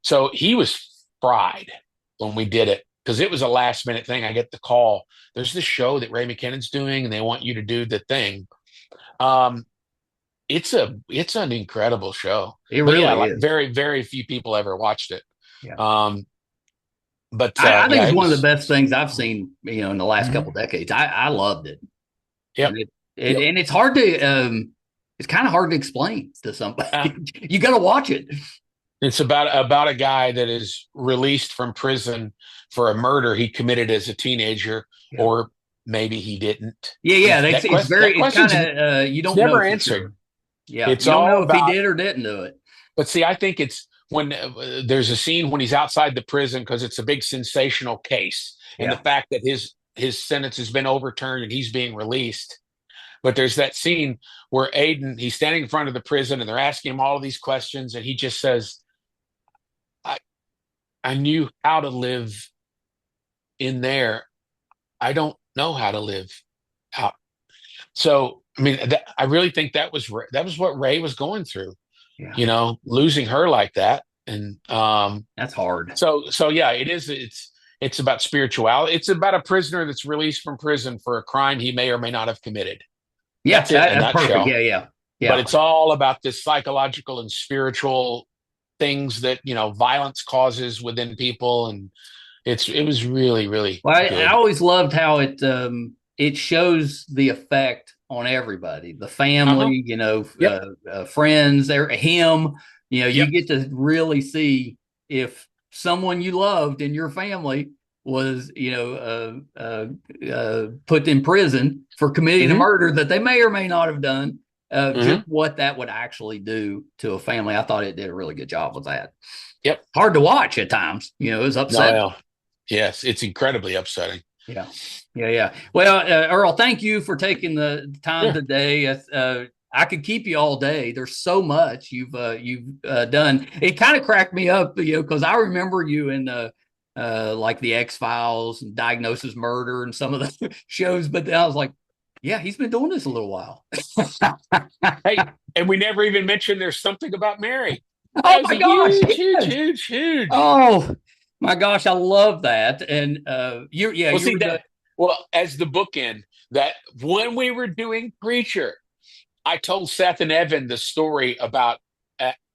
So he was fried when we did it, because it was a last minute thing. I get the call. There's this show that Ray McKinnon's doing, and they want you to do the thing. It's an incredible show. It really is. Very, very few people ever watched it. Yeah. But I think it's one of the best things I've seen, in the last couple decades. I loved it. Yeah. And it's hard to, it's kind of hard to explain to somebody. You got to watch it. It's about a guy that is released from prison for a murder he committed as a teenager, or maybe he didn't. Yeah. It's kind of, you don't never know answered. Sure. Yeah. It's you don't all know about, if he did or didn't do it. But see, I think it's when there's a scene when he's outside the prison, because it's a big sensational case, and the fact that his sentence has been overturned and he's being released. But there's that scene where he's standing in front of the prison and they're asking him all of these questions, and he just says, I knew how to live in there. I don't know how to live out. So, I really think that was what Ray was going through. Yeah. Losing her like that, and that's hard. So yeah, it is. It's about spirituality. It's about a prisoner that's released from prison for a crime he may or may not have committed. Yeah, that's perfect. Yeah. But it's all about this psychological and spiritual things that violence causes within people, and it was really, really. Well, I always loved how it shows the effect on everybody, the family, friends, him. You get to really see if someone you loved in your family was, put in prison for committing a murder that they may or may not have done. Just what that would actually do to a family. I thought it did a really good job with that. Yep. Hard to watch at times. It was upsetting. No. Yes, it's incredibly upsetting. Yeah. Well, Earl, thank you for taking the time today. I could keep you all day. There's so much you've done. It kind of cracked me up, because I remember you in like the X-Files and Diagnosis Murder and some of the shows, but then I was like, yeah, he's been doing this a little while. Hey, and we never even mentioned There's Something About Mary. Oh my gosh! Huge. Oh My gosh, I love that. And you Well, you see were that. Well, as the bookend, that when we were doing Preacher, I told Seth and Evan the story about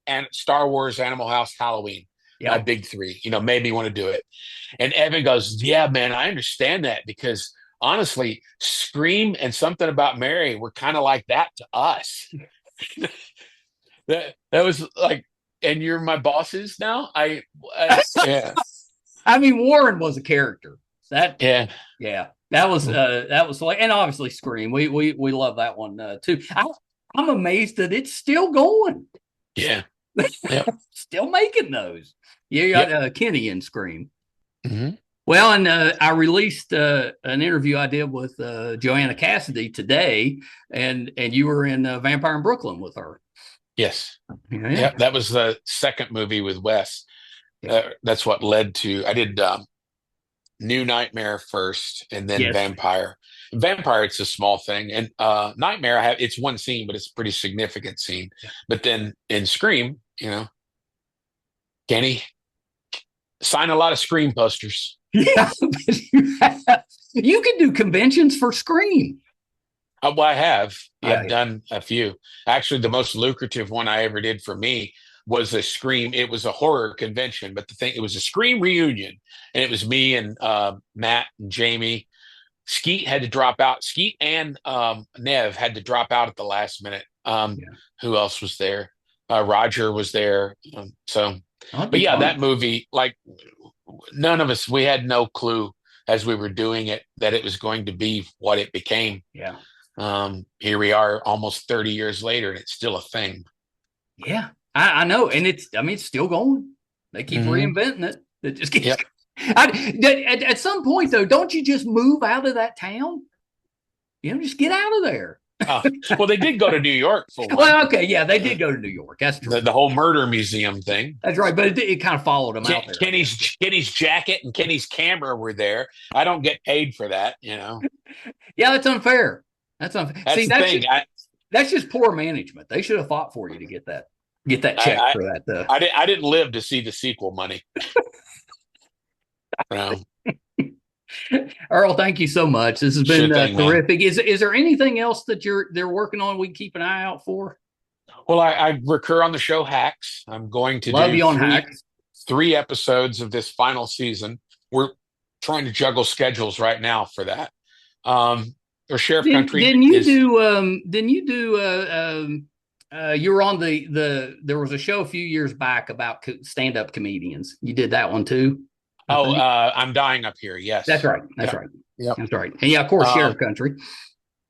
and Star Wars, Animal House, Halloween, my yeah. big three. Made me want to do it. And Evan goes, "Yeah, man, I understand that because honestly, Scream and Something About Mary were kind of like that to us. That was like, and you're my bosses now. Yeah, I mean, Warren was a character. That yeah, yeah, that was like, and obviously Scream. We love that one too. I'm amazed that it's still going. yeah, yeah, Still making those. You got Kenny in Scream. hmm Well, and I released an interview I did with Joanna Cassidy today, and you were in Vampire in Brooklyn with her. yes, Yeah, yeah. That was the second movie with Wes. That's what led to. I did New Nightmare first, and then yes. Vampire. Vampire, it's a small thing, and Nightmare, it's one scene, but it's a pretty significant scene. But then in Scream, Kenny sign a lot of Scream posters. Yeah, you can do conventions for Scream. Well, I have. Yeah, I've done a few. Actually, the most lucrative one I ever did for me was a Scream. It was a horror convention, but it was a Scream reunion, and it was me and Matt and Jamie. Skeet had to drop out. Skeet and Nev had to drop out at the last minute. Who else was there? Roger was there. But yeah, that movie, like none of us, we had no clue as we were doing it that it was going to be what it became. Yeah. Here we are almost 30 years later, and it's still a thing. Yeah, I know. And it's still going. They keep reinventing it. It just keeps. Yep. At some point, though, don't you just move out of that town? Just get out of there. Well, they did go to New York for one. Well, okay, yeah, they did go to New York. That's true. The whole murder museum thing. That's right, but it kind of followed them out there. Kenny's jacket and Kenny's camera were there. I don't get paid for that, Yeah, that's unfair. That's unfair. That's the thing. That's just poor management. They should have fought for you to get that check for that. I didn't live to see the sequel money. No. Earl, thank you so much. This has been terrific. Is there anything else that they're working on we can keep an eye out for? Well, I recur on the show Hacks. I'm going to love you on Hacks. 3 episodes of this final season. We're trying to juggle schedules right now for that. Or Sheriff Country. Didn't you do you were on there was a show a few years back about stand-up comedians. You did that one too? I'm Dying Up Here. Yes. That's right. That's right. Yep. That's right. And yeah, of course, Sheriff Country.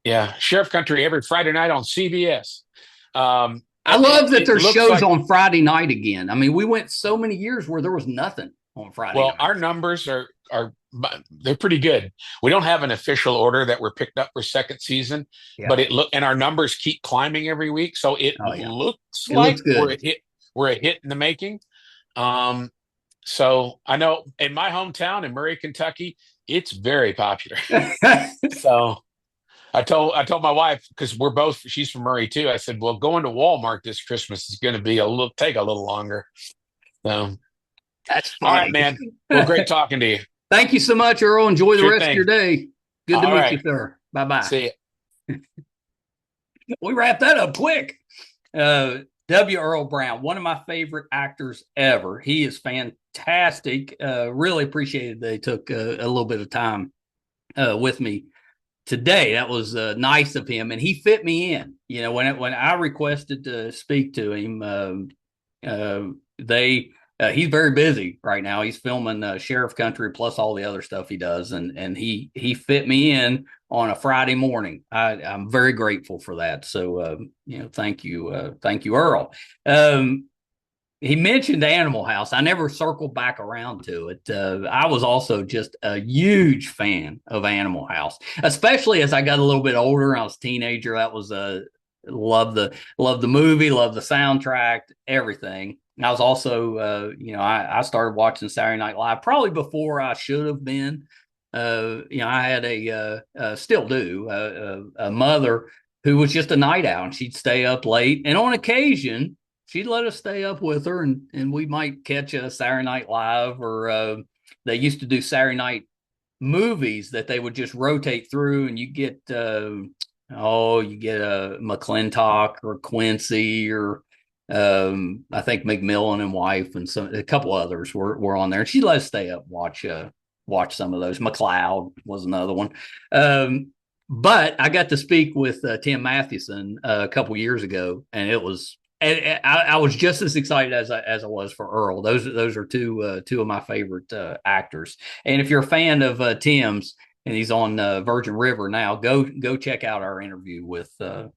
Yeah. Sheriff Country every Friday night on CBS. I love that there's shows on Friday night again. I mean, we went so many years where there was nothing on Friday night. Our numbers are they're pretty good. We don't have an official order that we're picked up for second season, but and our numbers keep climbing every week. So it looks like we're a hit in the making. So I know in my hometown in Murray, Kentucky, it's very popular. So I told my wife, because she's from Murray too. I said, well, going to Walmart this Christmas is going to be take a little longer. So that's funny. All right, man. Well, great talking to you. Thanyour so much, Earl. Enjoy the rest of your day. Good to meet you, sir. Bye-bye. See you. We wrapped that up quick. W. Earl Brown, one of my favorite actors ever. He is fantastic. Really appreciated that he took a little bit of time with me today. That was nice of him, and he fit me in. When I requested to speak to him, he's very busy right now. He's filming Sheriff Country plus all the other stuff he does, and he fit me in on a Friday morning. I'm very grateful for that. So thank you, Earl. He mentioned Animal House. I never circled back around to it. I was also just a huge fan of Animal House, especially as I got a little bit older. I was a teenager. That was love the movie, love the soundtrack, everything. I was also, I started watching Saturday Night Live probably before I should have been. I had still do, a mother who was just a night owl, and she'd stay up late. And on occasion, she'd let us stay up with her, and we might catch a Saturday Night Live, or they used to do Saturday night movies that they would just rotate through, and you get a McClintock or Quincy, or I think McMillan and Wife, and a couple others were on there. And she let us stay up watch some of those. McLeod was another one. But I got to speak with Tim Mathewson a couple years ago, and it was. I was just as excited as I was for Earl. Those are two of my favorite actors. And if you're a fan of Tim's, and he's on Virgin River now, go check out our interview with him.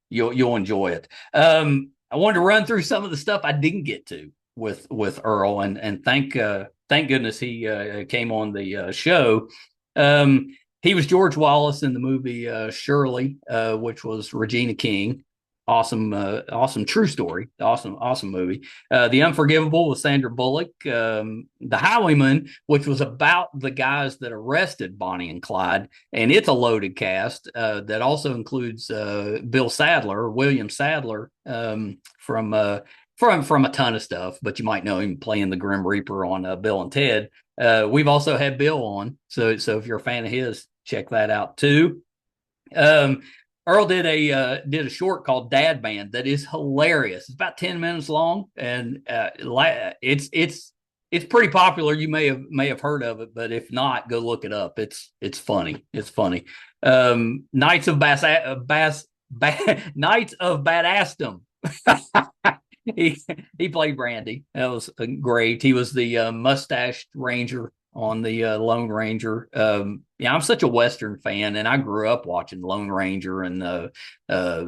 You'll enjoy it. I wanted to run through some of the stuff I didn't get to with Earl, and thank goodness he came on the show. He was George Wallace in the movie Shirley, which was Regina King. Awesome true story. Awesome movie. The Unforgivable with Sandra Bullock. The Highwaymen, which was about the guys that arrested Bonnie and Clyde, and it's a loaded cast that also includes William Sadler, from a ton of stuff, but you might know him playing the Grim Reaper on Bill and Ted. We've also had Bill on, so if you're a fan of his, check that out too. Earl did a short called Dad Band that is hilarious. It's about 10 minutes long, and it's pretty popular. You may have heard of it, but if not, go look it up. It's funny. It's funny. Knights of Badassdom. He played Brandy. That was great. He was the mustached ranger on the Lone Ranger. I'm such a Western fan, and I grew up watching Lone Ranger and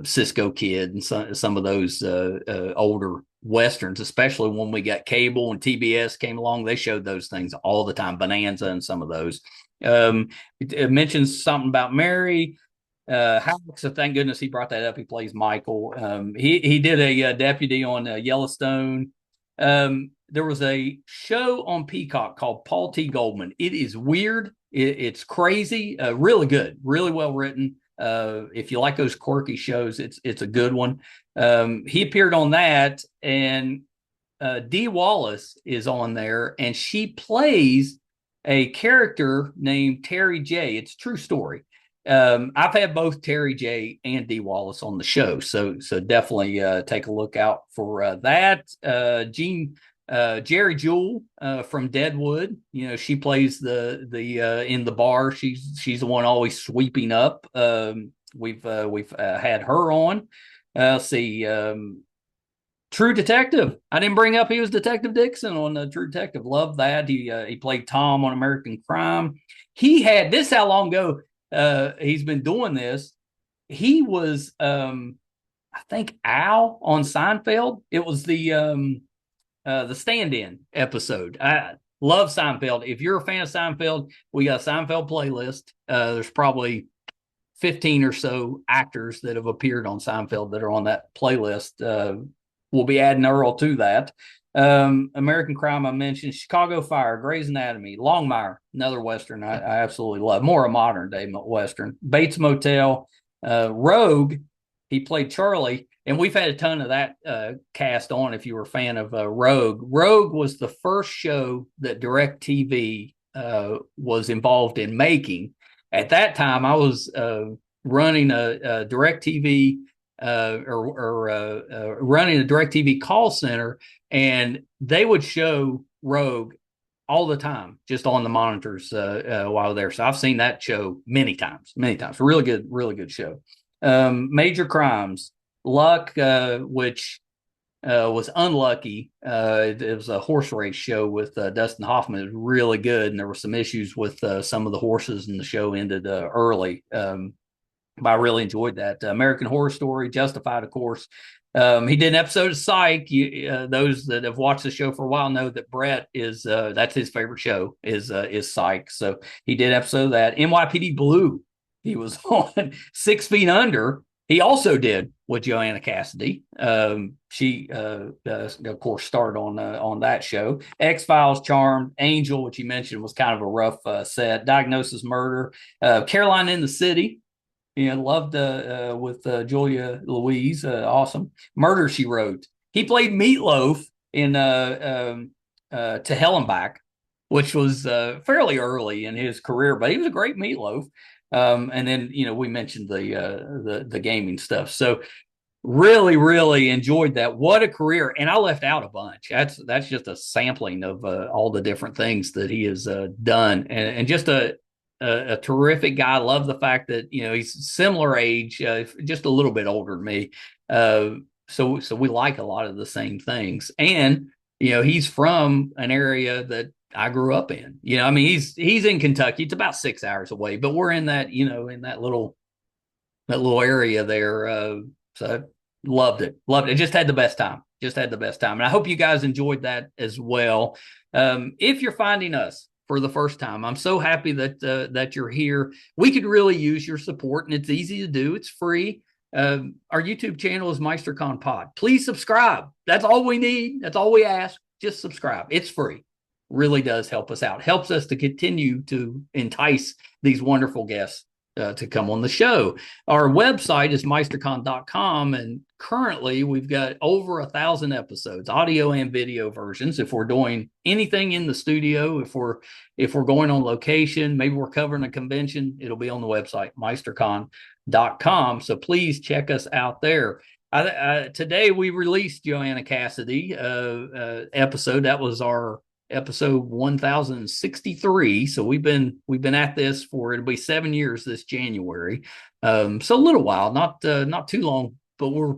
Cisco Kid and some of those older Westerns, especially when we got cable and TBS came along. They showed those things all the time, Bonanza and some of those. It mentions something about Mary. Halleck, so thank goodness he brought that up. He plays Michael. He did a deputy on Yellowstone. There was a show on Peacock called Paul T. Goldman. It is weird. It's crazy. Really good. Really well written. If you like those quirky shows, it's a good one. He appeared on that, and Dee Wallace is on there, and she plays a character named Terry J. It's a true story. I've had both Terry J. and Dee Wallace on the show, so definitely take a look out for that. Jerry Jewell from Deadwood, she plays the in the bar. She's the one always sweeping up. We've had her on. Let's see. True Detective. I didn't bring up he was Detective Dixon on True Detective. Love that. He played Tom on American Crime. He had this. How long ago he's been doing this? He was I think Al on Seinfeld. It was the stand-in episode. I love Seinfeld. If you're a fan of Seinfeld, we got a Seinfeld playlist. There's probably 15 or so actors that have appeared on Seinfeld that are on that playlist. We'll be adding Earl to that. American Crime, I mentioned. Chicago Fire, Grey's Anatomy, Longmire, another Western I absolutely love. More a modern day Western. Bates Motel, Rogue, he played Charlie. And we've had a ton of that cast on if you were a fan of Rogue. Rogue was the first show that DirecTV was involved in making. At that time, I was running a DirecTV running a DirecTV call center, and they would show Rogue all the time, just on the monitors while there. So I've seen that show many times. Really good show. Major Crimes. Luck, which was unlucky. It was a horse race show with Dustin Hoffman. It was really good, and there were some issues with some of the horses, and the show ended early. But I really enjoyed that. American Horror Story, Justified, of course. He did an episode of Psych. Those that have watched the show for a while know that Brett is that's his favorite show is Psych. So he did an episode of that. NYPD Blue. He was on 6 Feet Under. He also did with Joanna Cassidy. She, of course, starred on that show. X-Files, Charmed, Angel, which you mentioned was kind of a rough set. Diagnosis Murder, Caroline in the City. Yeah, loved with Julia Louise. Awesome. Murder, She Wrote. He played Meatloaf in To Hell and Back, which was fairly early in his career, but he was a great Meatloaf. And then we mentioned the gaming stuff. So really, really enjoyed that. What a career! And I left out a bunch. That's just a sampling of all the different things that he has done, and just a terrific guy. I love the fact that he's similar age, just a little bit older than me. So we like a lot of the same things, and he's from an area that I grew up in. I mean, he's in Kentucky. It's about 6 hours away, but we're in that in that little area there. So loved it. Just had the best time. And I hope you guys enjoyed that as well. If you're finding us for the first time, I'm so happy that you're here. We could really use your support, and it's easy to do. It's free. Our YouTube channel is MeisterCon Pod. Please subscribe. That's all we need. That's all we ask. Just subscribe. It's free. Really does help us out. Helps us to continue to entice these wonderful guests to come on the show. Our website is meistercon.com, and currently we've got over 1,000 episodes, audio and video versions. If we're doing anything in the studio, if we're going on location, maybe we're covering a convention, it'll be on the website meistercon.com. So please check us out there. Today we released Joanna Cassidy episode. That was our episode 1063. So we've been at this for, it'll be 7 years this January. So a little while, not too long, but we're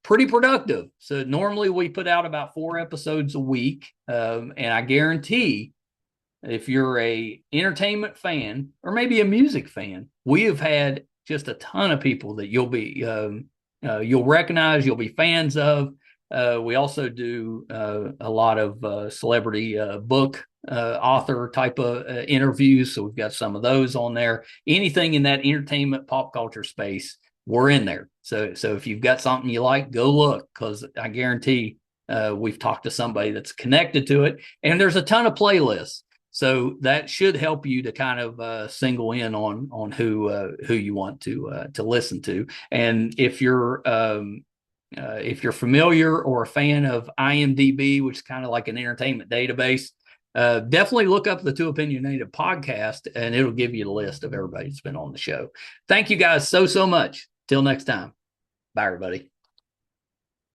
pretty productive. So normally we put out about 4 episodes a week. And I guarantee if you're a entertainment fan or maybe a music fan, we have had just a ton of people that you'll recognize, you'll be fans of. We also do a lot of celebrity book author type of interviews. So we've got some of those on there. Anything in that entertainment pop culture space, we're in there. So if you've got something you like, go look, because I guarantee we've talked to somebody that's connected to it. And there's a ton of playlists. So that should help you to kind of single in on who you want to listen to. And if you're familiar or a fan of IMDb, which is kind of like an entertainment database, definitely look up the Too Opinionated podcast, and it'll give you the list of everybody that's been on the show. Thank you guys so much. Till next time. Bye, everybody.